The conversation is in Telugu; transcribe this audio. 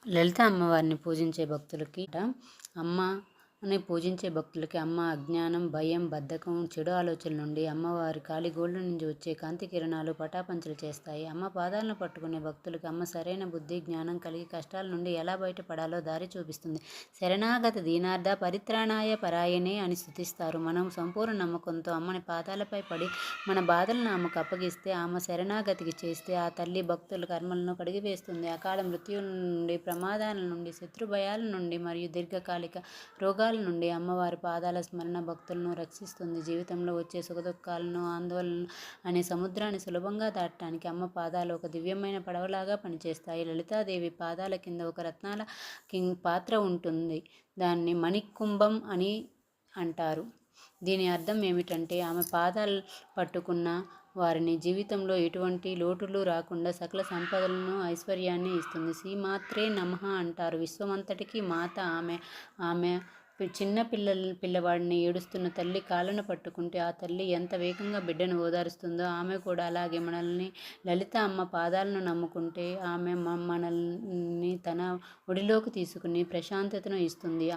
లలిత అమ్మవారిని పూజించే భక్తులకి అమ్మ అని పూజించే భక్తులకి అమ్మ అజ్ఞానం, భయం, బద్ధకం, చెడు ఆలోచనల నుండి అమ్మవారి కాలి గోళ్ళ నుంచి వచ్చే కాంతి కిరణాలు పటాపంచలు చేస్తాయి. అమ్మ పాదాలను పట్టుకునే భక్తులకి అమ్మ సరైన బుద్ధి, జ్ఞానం కలిగి కష్టాల నుండి ఎలా బయటపడాలో దారి చూపిస్తుంది. శరణాగత దీనార్థ పరిత్రాణాయ పరాయణే అని స్తుతిస్తారు. మనం సంపూర్ణ నమ్మకంతో అమ్మని పాదాలపై పడి మన బాధలను ఆమెకు అప్పగిస్తే, ఆమె శరణాగతికి చేస్తే ఆ తల్లి భక్తుల కర్మలను కడిగివేస్తుంది. అకాల మృత్యువుల నుండి, ప్రమాదాల నుండి, శత్రు భయాల నుండి మరియు దీర్ఘకాలిక రోగాల నుండి అమ్మవారి పాదాల స్మరణ భక్తులను రక్షిస్తుంది. జీవితంలో వచ్చే సుఖదుఖాలను, ఆందోళనలు అనే సముద్రాన్ని సులభంగా దాటడానికి అమ్మ పాదాలు ఒక దివ్యమైన పడవలాగా పనిచేస్తాయి. లలితాదేవి పాదాల కింద ఒక రత్నాల పాత్ర ఉంటుంది. దాన్ని మణికుంభం అని అంటారు. దీని అర్థం ఏమిటంటే ఆమె పాదాలు పట్టుకున్న వారిని జీవితంలో ఎటువంటి లోటులు రాకుండా సకల సంపదలను, ఐశ్వర్యాన్ని ఇస్తుంది. శ్రీమాత్రే నమః అంటారు. విశ్వమంతటికి మాత ఆమె. ఆమె చిన్న పిల్లవాడిని ఏడుస్తున్న తల్లి కాళ్ళను పట్టుకుంటే ఆ తల్లి ఎంత వేగంగా బిడ్డను ఓదారుస్తుందో ఆమె కూడా అలాగే మనల్ని లలిత అమ్మ పాదాలను నమ్ముకుంటే ఆమె మనల్ని తన ఒడిలోకి తీసుకుని ప్రశాంతతను ఇస్తుంది.